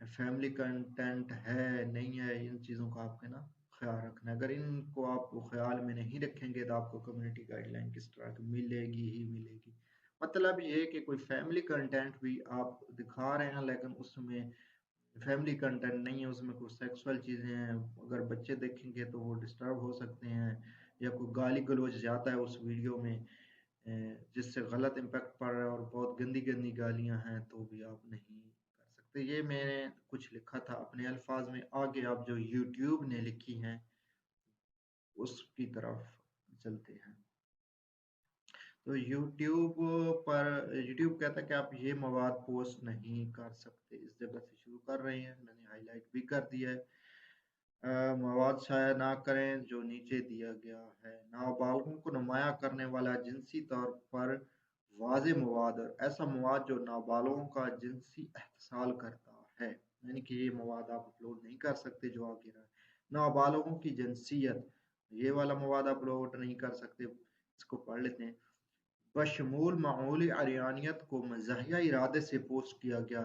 Family content ہے نہیں ہے، ان چیزوں کا آپ کے نا خیال رکھنا ہے۔ اگر ان کو آپ خیال میں نہیں رکھیں گے تو آپ کو کمیونٹی گائیڈ لائن کس طرح کی ملے گی ہی ملے گی۔ مطلب یہ ہے کہ کوئی فیملی کنٹینٹ بھی آپ دکھا رہے ہیں لیکن اس میں فیملی کنٹینٹ نہیں ہے، اس میں کوئی سیکسول چیزیں ہیں، اگر بچے دیکھیں گے تو وہ ڈسٹرب ہو سکتے ہیں، یا کوئی گالی گلوچ زیادہ ہے اس ویڈیو میں جس سے غلط امپیکٹ پڑ رہا ہے اور بہت گندی گندی گالیاں ہیں، تو بھی آپ نہیں کر سکتے۔ یہ میں نے کچھ لکھا تھا اپنے الفاظ میں، آگے آپ جو یوٹیوب نے لکھی ہیں اس کی طرف چلتے ہیں۔ تو یوٹیوب کہتا ہے کہ آپ یہ مواد پوسٹ نہیں کر سکتے، اس جگہ سے شروع کر رہے ہیں، میں نے ہائی لائٹ بھی کر دیا ہے۔ مواد شائع نہ کریں جو نیچے دیا گیا ہے، نابالغوں کو نمایاں کرنے والا جنسی طور پر واضح مواد اور ایسا مواد جو نابالغوں کا جنسی استحصال کرتا ہے، یعنی کہ یہ مواد آپ اپلوڈ نہیں کر سکتے جو آگے رہا ہے۔ نابالغوں کی جنسیت، یہ والا مواد اپلوڈ نہیں کر سکتے، اس کو پڑھ لیتے ہیں۔ بشمول معمولی عریانیت کو مزاحیہ ارادے سے پوسٹ کیا گیا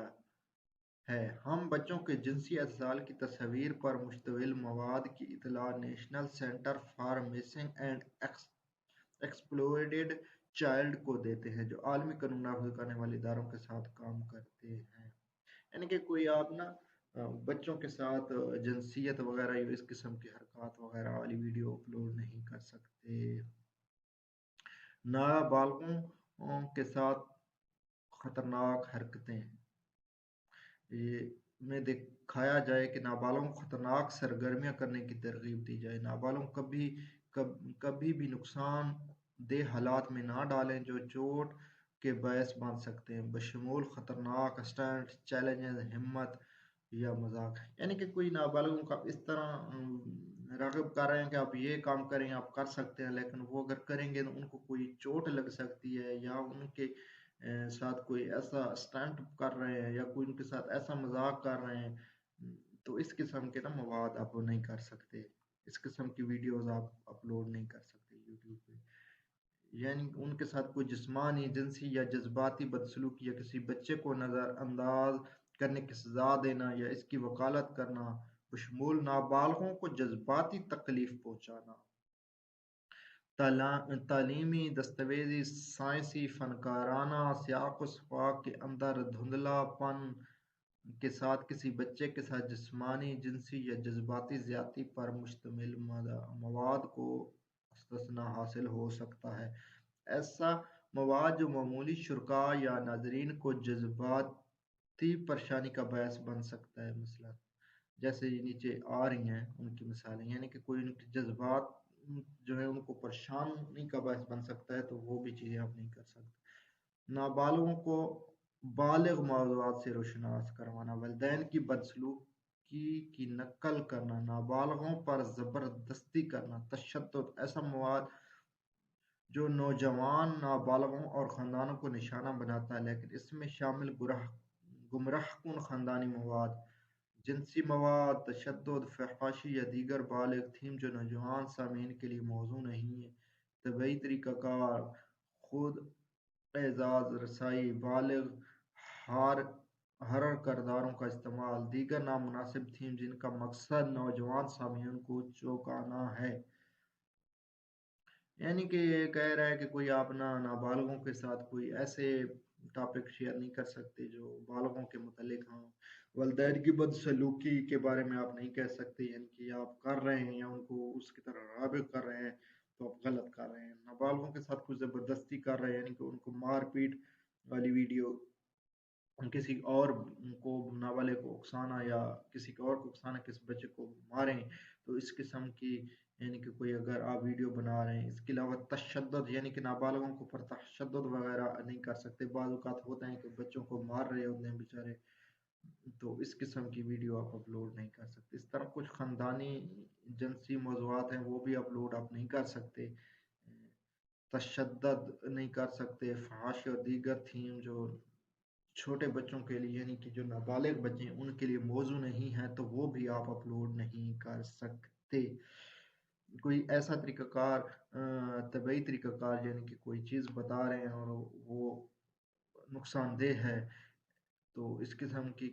ہے، ہم بچوں کے جنسی استحصال کی تصاویر پر مشتمل مواد کی اطلاع national centre for missing and exploited child کو دیتے ہیں، جو عالمی قانون نافذ کرنے والے اداروں کے ساتھ کام کرتے ہیں۔ یعنی کہ کوئی آپ نا بچوں کے ساتھ جنسیت وغیرہ یا اس قسم کی حرکات وغیرہ والی ویڈیو اپلوڈ نہیں کر سکتے۔ نابالغوں کے ساتھ خطرناک حرکتیں میں دکھایا جائے کہ نابالغوں کو خطرناک سرگرمیاں کرنے کی ترغیب دی جائے، نابالغوں کبھی بھی نقصان دہ حالات میں نہ ڈالیں جو چوٹ کے باعث بن سکتے ہیں، بشمول خطرناک اسٹنٹ، چیلنجز، ہمت یا مذاق۔ یعنی کہ کوئی نابالغوں کا اس طرح راغب کر رہے ہیں کہ آپ یہ کام کریں، آپ کر سکتے ہیں، لیکن وہ اگر کریں گے تو ان کو کوئی چوٹ لگ سکتی ہے، یا ان کے ساتھ کوئی ایسا اسٹنٹ کر رہے ہیں یا کوئی ان کے ساتھ ایسا مذاق کر رہے ہیں، تو اس قسم کے نا مواد آپ نہیں کر سکتے، اس قسم کی ویڈیوز آپ اپلوڈ نہیں کر سکتے یوٹیوب پہ۔ یعنی ان کے ساتھ کوئی جسمانی، جنسی یا جذباتی بدسلوکی یا کسی بچے کو نظر انداز کرنے کی سزا دینا یا اس کی وکالت کرنا، بشمول نابالغوں کو جذباتی تکلیف پہنچانا، تعلیمی دستاویزی، سائنسی، فنکارانہ سیاق و سباق کے اندر دھندلا پن کے ساتھ کسی بچے کے ساتھ جسمانی، جنسی یا جذباتی زیادتی پر مشتمل مواد کو استثناء حاصل ہو سکتا ہے۔ ایسا مواد جو معمولی شرکاء یا ناظرین کو جذباتی پریشانی کا باعث بن سکتا ہے، مثلا جیسے یہ نیچے آ رہی ہیں ان کی مثالیں، یعنی کہ کوئی ان کے جذبات جو ہے ان کو پریشانی کا باعث بن سکتا ہے، تو وہ بھی چیزیں آپ نہیں کر سکتے۔ نابالغوں کو بالغ موضوعات سے روشناس کروانا، والدین کی بدسلوکی کی نقل کرنا، نابالغوں پر زبردستی کرنا، تشدد، ایسا مواد جو نوجوان، نابالغوں اور خاندانوں کو نشانہ بناتا ہے لیکن اس میں شامل گمراہ کن خاندانی مواد، جنسی مواد، تشدد، فحاشی یا دیگر بالغ تھیم جو نوجوان سامعین کے لیے موزوں نہیں ہے، طبی طریقہ کار، خود اعزاز رسائی، بالغ ہارر کرداروں کا استعمال، دیگر نامناسب تھیم جن کا مقصد نوجوان سامعین کو چونکانا ہے۔ یعنی کہ یہ کہہ رہا ہے کہ کوئی آپ نابالغوں کے ساتھ کوئی ایسے ٹاپک شیئر نہیں کر سکتے جو بالغوں کے متعلق ہوں، والدین کی بدسلوکی کے بارے میں آپ نہیں کہہ سکتے، یعنی کہ آپ کر رہے ہیں یا ان کو اس کی طرح راغب کر رہے ہیں تو آپ غلط کر رہے ہیں۔ نابالغوں کے ساتھ کوئی زبردستی کر رہے ہیں، یعنی کہ ان کو مار پیٹ والی ویڈیو، کسی اور کو نابالغ کو اکسانا یا کسی اور کو اکسانا، کسی بچے کو ماریں، تو اس قسم کی یعنی کہ کوئی اگر آپ ویڈیو بنا رہے ہیں۔ اس کے علاوہ تشدد، یعنی کہ نابالغوں کو پر تشدد وغیرہ نہیں کر سکتے، بعض اوقات ہوتا ہے کہ بچوں کو مار رہے ہوتے ہیں بیچارے، تو اس قسم کی ویڈیو آپ اپلوڈ نہیں کر سکتے۔ اس طرح کچھ خاندانی جنسی موضوعات ہیں وہ بھی اپلوڈ آپ نہیں کر سکتے، تشدد نہیں کر سکتے، فحاشی اور دیگر تھیم جو چھوٹے بچوں کے لیے یعنی کہ جو نابالغ بچے ہیں ان کے لیے موزوں نہیں ہیں، تو وہ بھی آپ اپلوڈ نہیں کر سکتے۔ کوئی ایسا طریقہ کار، طبعی طریقہ کار، یعنی کہ کوئی چیز بتا رہے ہیں اور وہ نقصان دہ ہے، تو اس قسم کی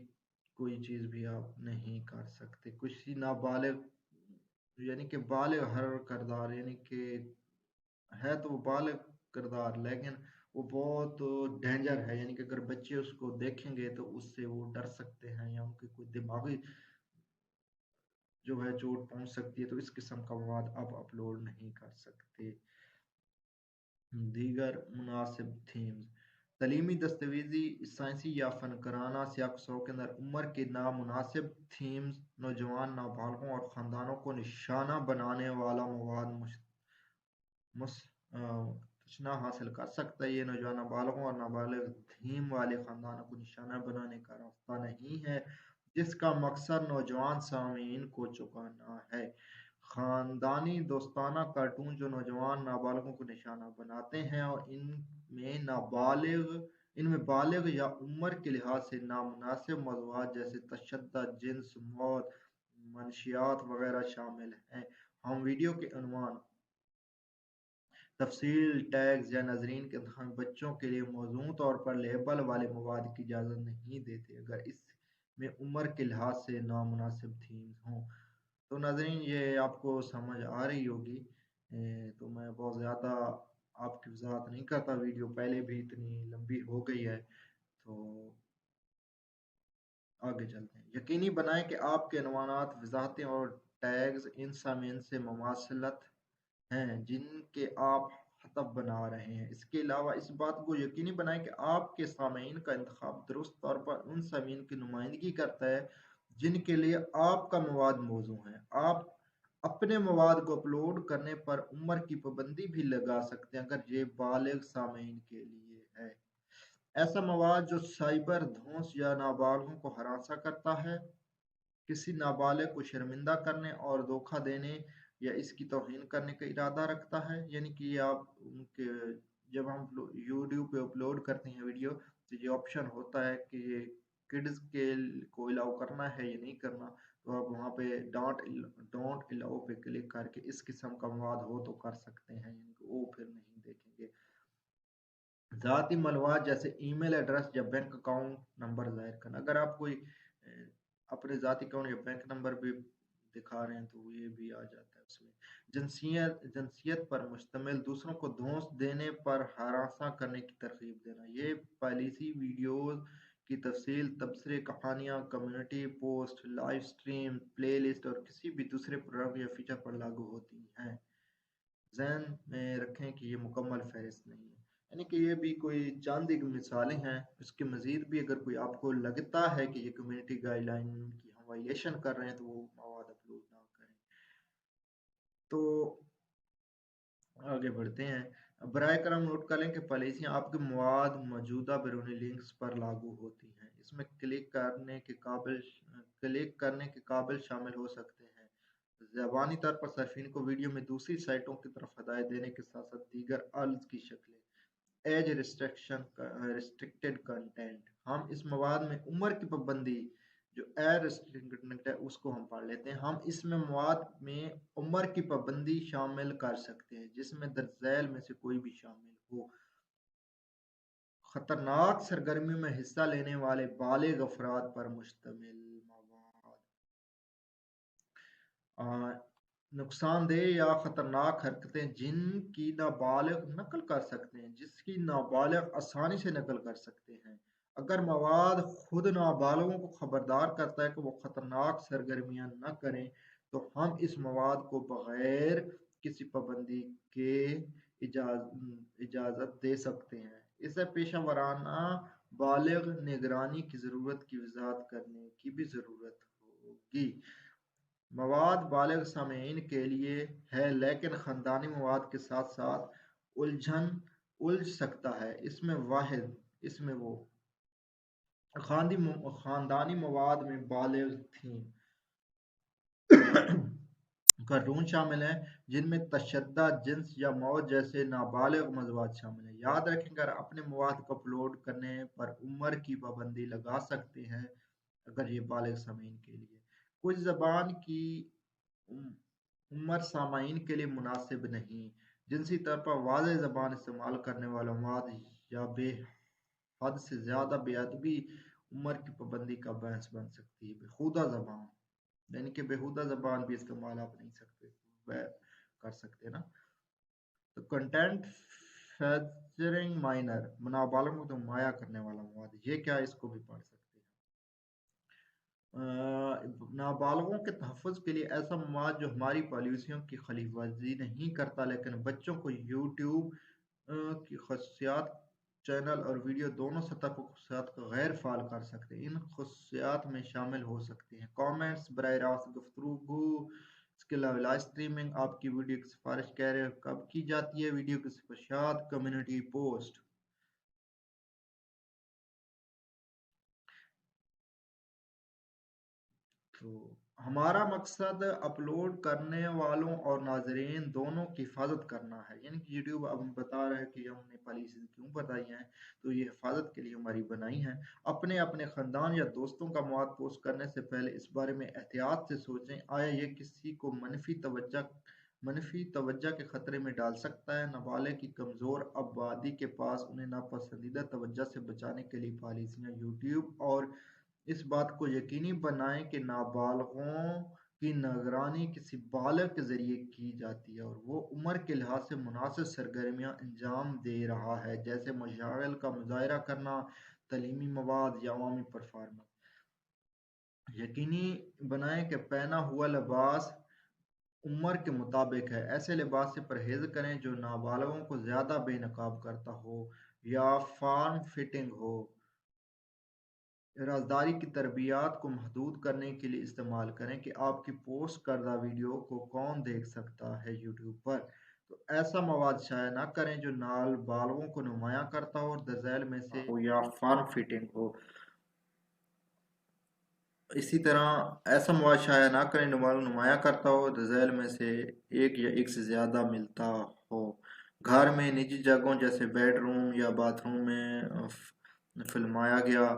کوئی چیز بھی آپ نہیں کر سکتے. کسی نابالغ یعنی کہ بالغ ہر کردار یعنی کہ ہے تو وہ بالغ کردار لیکن وہ بہت ڈینجر ہے، یعنی کہ اگر بچے اس کو دیکھیں گے تو اس سے وہ ڈر سکتے ہیں یا ان کے کوئی دماغی جو ہے چوٹ پہنچ سکتی ہے، تو اس قسم کا مواد آپ اپلوڈ نہیں کر سکتے. دیگر مناسب تھیمز: تعلیمی دستاویزی، سائنسی یا فنکارانہ سیاق و سباق کے اندر عمر کے نامناسب تھیمز نوجوان، نابالغوں اور خاندانوں کو نشانہ بنانے والا مواد تشنہ حاصل کر سکتا ہے. یہ نوجوان، نابالغوں اور نابالغ تھیم والے خاندانوں کو نشانہ بنانے کا راستہ نہیں ہے جس کا مقصد نوجوان سامعین کو چونکانا ہے. خاندانی دوستانہ کارٹون جو نوجوان نابالغوں کو نشانہ بناتے ہیں اور ان میں بالغ یا عمر کے لحاظ سے نامناسب موضوعات جیسے تشدد، جنس، موت، منشیات وغیرہ شامل ہیں. ہم ویڈیو کے عنوان، تفصیل، ٹیگز یا ناظرین کے انتخاب میں بچوں کے لیے موزوں طور پر لیبل والے مواد کی اجازت نہیں دیتے اگر اس میں عمر کے لحاظ سے نامناسب تھیمز ہوں. تو ناظرین یہ آپ کو سمجھ آ رہی ہوگی. تو میں بہت زیادہ آپ کی وضاحت نہیں کرتا، ویڈیو پہلے بھی اتنی لمبی ہو گئی ہے. تو آگے چلتے ہیں. یقینی بنائیں کہ آپ کے عنوانات، وضاحتیں اور ٹیگز ان سامعین سے مماثلت ہیں جن کے آپ ہدف بنا رہے ہیں. اس کے علاوہ اس بات کو یقینی بنائیں کہ آپ کے سامعین کا انتخاب درست طور پر ان سامعین کی نمائندگی کرتا ہے جن کے لیے آپ کا مواد موزوں ہے. آپ اپنے مواد کو اپلوڈ کرنے پر عمر کی پابندی بھی لگا سکتے ہیں اگر یہ بالغ سامعین کے لیے ہے. ایسا مواد جو سائبر دھوس یا نابالغوں کو ہراساں کرتا ہے، کسی نابالغ کو شرمندہ کرنے اور دھوکہ دینے یا اس کی توہین کرنے کا ارادہ رکھتا ہے. یعنی کہ یہ آپ ان کے جب ہم یوٹیوب پہ اپلوڈ کرتے ہیں ویڈیو تو یہ آپشن ہوتا ہے کہ یہ کڈز کے کو الاؤ کرنا ہے یا نہیں کرنا، تو آپ وہاں پہ ڈونٹ الاؤ پہ کلک کر کے اس قسم کا مواد ہو تو کر سکتے ہیں، یعنی کہ وہ پھر نہیں دیکھیں گے. ذاتی معلومات جیسے ای میل ایڈریس یا بینک اکاؤنٹ نمبر ظاہر کرنا. اگر آپ کوئی اپنے ذاتی اکاؤنٹ یا بینک نمبر بھی دکھا رہے ہیں تو یہ بھی آ جاتا ہے اس میں. جنسیت پر مشتمل دوسروں کو دھوس دینے پر ہراساں کرنے کی ترغیب دینا. یہ پالیسی ویڈیوز کی تفصیل، تبصرے، کہانیاں، کمیونٹی پوسٹ، لائیو سٹریم، پلے لسٹ اور کسی بھی دوسرے پروڈکٹ یا فیچر پر لاگو ہوتی ہیں. ذہن میں رکھیں کہ یہ مکمل فہرست نہیں ہے، یعنی کہ یہ بھی کوئی چند ایک مثالیں ہیں. اس کے مزید بھی اگر کوئی آپ کو لگتا ہے کہ یہ کمیونٹی گائیڈ لائن کی ہم وائلیشن کر رہے ہیں تو وہ مواد اپلوڈ نہ کریں. تو آگے بڑھتے ہیں. برائے کرم نوٹ کر لیں کہ پالیسیاں آپ کے مواد موجودہ بیرونی لنکس پر لاگو ہوتی ہیں. اس میں کلک کرنے کے قابل شامل ہو سکتے ہیں. زبانی طور پر صارفین کو ویڈیو میں دوسری سائٹوں کی طرف ہدایت دینے کے ساتھ ساتھ دیگر الز کی شکلیں. Age restricted content. ہم اس مواد میں عمر کی پابندی جو ایج ریسٹرکٹڈ ہے اس کو ہم پڑھ لیتے ہیں. ہم اس میں مواد میں عمر کی پابندی شامل کر سکتے ہیں جس میں درج ذیل میں سے کوئی بھی شامل ہو. خطرناک سرگرمیوں میں حصہ لینے والے بالغ افراد پر مشتمل مواد. نقصان دہ یا خطرناک حرکتیں جن کی نابالغ نقل کر سکتے ہیں، جس کی نابالغ آسانی سے نقل کر سکتے ہیں. اگر مواد خود نابالغوں کو خبردار کرتا ہے کہ وہ خطرناک سرگرمیاں نہ کریں تو ہم اس مواد کو بغیر کسی پابندی کے اجازت دے سکتے ہیں. اسے پیشہ ورانہ بالغ نگرانی کی ضرورت کی وضاحت کرنے کی بھی ضرورت ہوگی. مواد بالغ سامعین کے لیے ہے لیکن خاندانی مواد کے ساتھ ساتھ الجھ سکتا ہے. اس میں وہ خاندانی مواد میں بالغ تھیم کارٹون شامل ہیں جن میں تشدد، جنس یا موت جیسے نابالغ موضوعات شامل ہیں. یاد رکھیں کہ اپنے مواد کو اپلوڈ کرنے پر عمر کی پابندی لگا سکتے ہیں اگر یہ بالغ سامعین کے لیے. کچھ زبان کی عمر سامعین کے لیے مناسب نہیں. جنسی طور پر واضح زبان استعمال کرنے والا مواد یا بے حد سے زیادہ بے ادبی عمر کی پابندی کا باعث بن سکتی ہے۔ بیہودہ زبان، یعنی کہ بیہودہ زبان بھی استعمال آپ نہیں کر سکتے نا۔ تو کنٹینٹ فیچرنگ مائنر، نابالغوں کو نمایاں کرنے والا مواد، یہ کیا ہے، اس کو بھی پڑھ سکتے ہیں۔ نابالغوں کے تحفظ کے لیے ایسا مواد جو ہماری پالیسیوں کی خلاف ورزی نہیں کرتا لیکن بچوں کو یوٹیوب کی خصوصیات، چینل اور ویڈیو دونوں سطح پر خصوصیات کو غیر فعال کر سکتے ہیں۔ ان خصوصیات میں شامل ہو سکتے ہیں کامنٹس، براہ راست گفتگو، اس کے علاوہ لائیو سٹریمنگ، آپ کی ویڈیو کی سفارش کب کی جاتی ہے، ویڈیو کی سفارشات، کمیونٹی پوسٹ۔ تو ہمارا مقصد اپلوڈ کرنے والوں اور ناظرین دونوں کی حفاظت کرنا ہے، یعنی کہ یوٹیوب اب ہم بتا رہے ہیں کہ ہم نے پالیسیز کیوں بتائی ہیں، تو یہ حفاظت کے لیے ہماری بنائی ہیں۔ اپنے خاندان یا دوستوں کا مواد پوسٹ کرنے سے پہلے اس بارے میں احتیاط سے سوچیں، آیا یہ کسی کو منفی توجہ کے خطرے میں ڈال سکتا ہے۔ نابالغ کی کمزور آبادی کے پاس انہیں ناپسندیدہ توجہ سے بچانے کے لیے پالیسیاں یوٹیوب اور اس بات کو یقینی بنائیں کہ نابالغوں کی نگرانی کسی بالغ کے ذریعے کی جاتی ہے اور وہ عمر کے لحاظ سے مناسب سرگرمیاں انجام دے رہا ہے، جیسے مشاغل کا مظاہرہ کرنا، تعلیمی مواد یا عوامی پرفارمنس۔ یقینی بنائیں کہ پہنا ہوا لباس عمر کے مطابق ہے۔ ایسے لباس سے پرہیز کریں جو نابالغوں کو زیادہ بے نقاب کرتا ہو یا فارم فٹنگ ہو۔ رازداری کی تربیات کو محدود کرنے کے لیے استعمال کریں کہ آپ کی پوسٹ کردہ ویڈیو کو کون دیکھ سکتا ہے یوٹیوب پر۔ تو ایسا مواد شائع نہ کریں جو نابالغوں کو نمایاں کرتا ہو اور درذیل میں سے یا فارم فٹنگ ہو۔ اسی طرح ایسا مواد شائع نہ کریں جو نمایاں کرتا ہو، درذیل میں سے ایک یا ایک سے زیادہ ملتا ہو۔ گھر میں نجی جگہوں جیسے بیڈ روم یا باتھ روم میں فلمایا گیا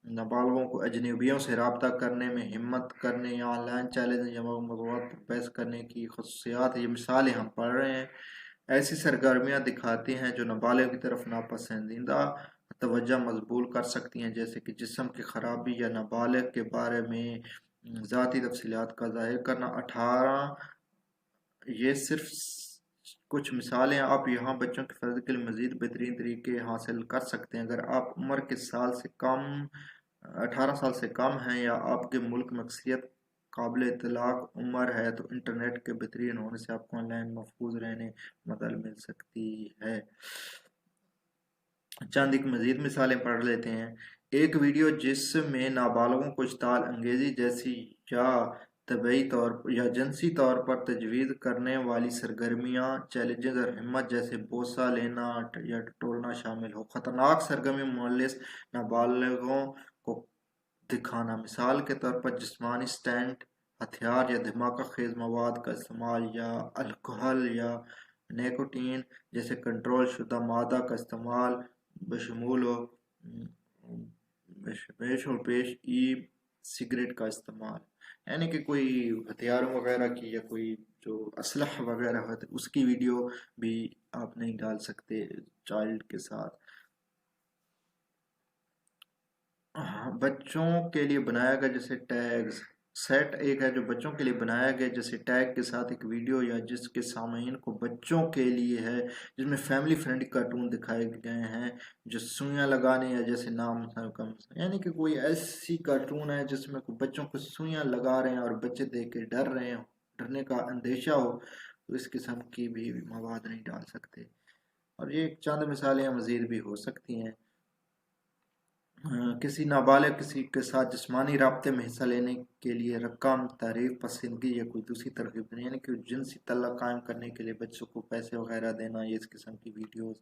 نابالغوں کو اجنبیوں سے رابطہ کرنے میں ہمت کرنے یا آن لائن چیلنج یا موضوعات پر بحث کرنے کی خصوصیات، یہ مثالیں ہم پڑھ رہے ہیں، ایسی سرگرمیاں دکھاتی ہیں جو نابالغ کی طرف ناپسندیدہ توجہ مقبول کر سکتی ہیں، جیسے کہ جسم کی خرابی یا نابالغ کے بارے میں ذاتی تفصیلات کا ظاہر کرنا۔ 18 یہ صرف کچھ مثالیں، آپ یہاں بچوں کی حفاظت کے لیے مزید بہترین طریقے حاصل کر سکتے ہیں۔ اگر آپ عمر کے 18 سال سے کم ہیں یا آپ کے ملک میں اکثریت قابل اطلاق عمر ہے تو انٹرنیٹ کے بہترین ہونے سے آپ کو آن لائن محفوظ رہنے مدد مل سکتی ہے۔ چند ایک مزید مثالیں پڑھ لیتے ہیں۔ ایک ویڈیو جس میں نابالغوں کو اشتعال انگیزی جیسی یا طبعی طور پر یا جنسی طور پر تجویز کرنے والی سرگرمیاں، چیلنجز اور ہمت جیسے بوسہ لینا یا ٹٹولنا شامل ہو۔ خطرناک سرگرمی ملوث نابالغوں کو دکھانا، مثال کے طور پر جسمانی سٹنٹ، ہتھیار یا دھماکہ خیز مواد کا استعمال یا الکحل یا نیکوٹین جیسے کنٹرول شدہ مادہ کا استعمال بشمول پیش ای سگریٹ کا استعمال، یعنی کہ کوئی ہتھیاروں وغیرہ کی یا کوئی جو اسلحہ وغیرہ ہوتے اس کی ویڈیو بھی آپ نہیں ڈال سکتے چائلڈ کے ساتھ۔ بچوں کے لیے بنایا گیا جیسے ٹیگز سیٹ ایک ہے جو بچوں کے لیے بنایا گیا جیسے ٹیگ کے ساتھ ایک ویڈیو یا جس کے سامعین کو بچوں کے لیے ہے، جس میں فیملی فرینڈلی کارٹون دکھائے گئے ہیں جو سوئیاں لگانے یا جیسے نام یعنی کہ کوئی ایسی کارٹون ہے جس میں بچوں کو سوئیاں لگا رہے ہیں اور بچے دیکھ کے ڈر رہے ہیں، ڈرنے کا اندیشہ ہو، تو اس قسم کی بھی مواد نہیں ڈال سکتے۔ اور یہ چند مثالیں مزید بھی ہو سکتی ہیں۔ کسی نابالغ کسی کے ساتھ جسمانی رابطے میں حصہ لینے کے لیے رقم، تعریف، پسندگی یا کوئی دوسری ترغیب دینا، یعنی کہ جنسی تعلق قائم کرنے کے لیے بچوں کو پیسے وغیرہ دینا، یہ اس قسم کی ویڈیوز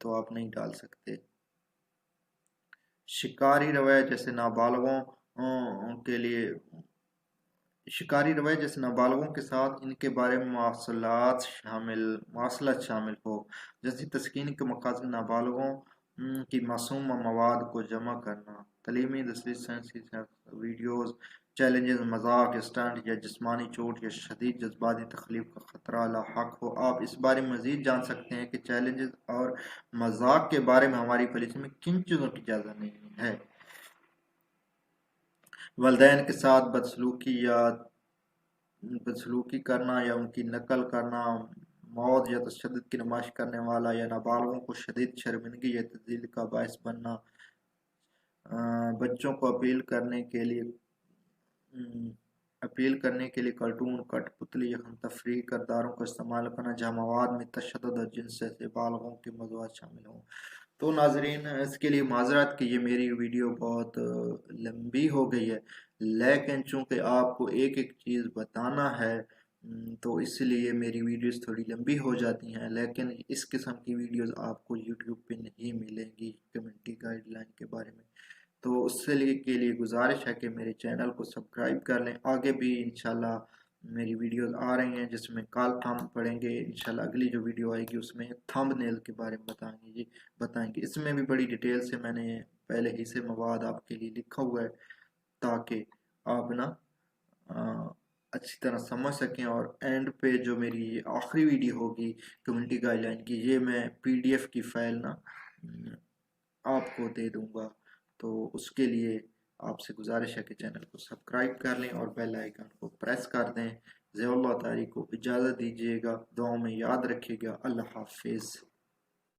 تو آپ نہیں ڈال سکتے۔ شکاری روایت جیسے نابالغوں کے لیے شکاری روایت جیسے نابالغوں کے ساتھ ان کے بارے میں مواصلات شامل ہو، جیسے تسکین کے مقاصد نابالغوں کی معصوم مواد کو جمع کرنا، تعلیمی ویڈیوز، چیلنجز، مذاق، اسٹنٹ یا جسمانی چوٹ یا شدید جذباتی تخلیق کا خطرہ لاحق ہو۔ آپ اس بارے میں مزید جان سکتے ہیں کہ چیلنجز اور مذاق کے بارے میں ہماری پالیسی میں کن چیزوں کی اجازت نہیں ہے۔ والدین کے ساتھ بدسلوکی کرنا یا ان کی نقل کرنا، موت یا تشدد کی نمائش کرنے والا یا نابالغوں کو شدید شرمندگی یا تذلیل کا باعث بننا، بچوں کو اپیل کرنے کے لیے کارٹون، کٹ پتلی یا ہم تفریح کرداروں کا استعمال کرنا جہاں مواد میں تشدد اور جنسیت سے بالغوں کے موضوعات شامل ہوں۔ تو ناظرین، اس کے لیے معذرت کہ یہ میری ویڈیو بہت لمبی ہو گئی ہے، لیکن چونکہ آپ کو ایک ایک چیز بتانا ہے تو اس لیے میری ویڈیوز تھوڑی لمبی ہو جاتی ہیں، لیکن اس قسم کی ویڈیوز آپ کو یوٹیوب پہ نہیں ملیں گی کمیونٹی گائیڈ لائن کے بارے میں۔ تو اس کے لیے گزارش ہے کہ میرے چینل کو سبسکرائب کر لیں۔ آگے بھی انشاءاللہ میری ویڈیوز آ رہی ہیں جس میں کال تھم پڑھیں گے، انشاءاللہ اگلی جو ویڈیو آئے گی اس میں تھمب نیل کے بارے میں بتائیں گے۔ اس میں بھی بڑی ڈیٹیل سے میں نے پہلے ہی سے مواد آپ کے لیے لکھا ہوا ہے تاکہ آپ نا اچھی طرح سمجھ سکیں، اور اینڈ پہ جو میری آخری ویڈیو ہوگی کمیونٹی گائیڈ لائن کی، یہ میں PDF کی فائل نا آپ کو دے دوں گا۔ تو اس کے لیے آپ سے گزارش ہے کہ چینل کو سبسکرائب کر لیں اور بیل آئیکن کو پریس کر دیں۔ ضیاء اللہ طاری کو اجازت دیجیے گا، دعاؤں میں یاد رکھیے گا۔ اللہ حافظ۔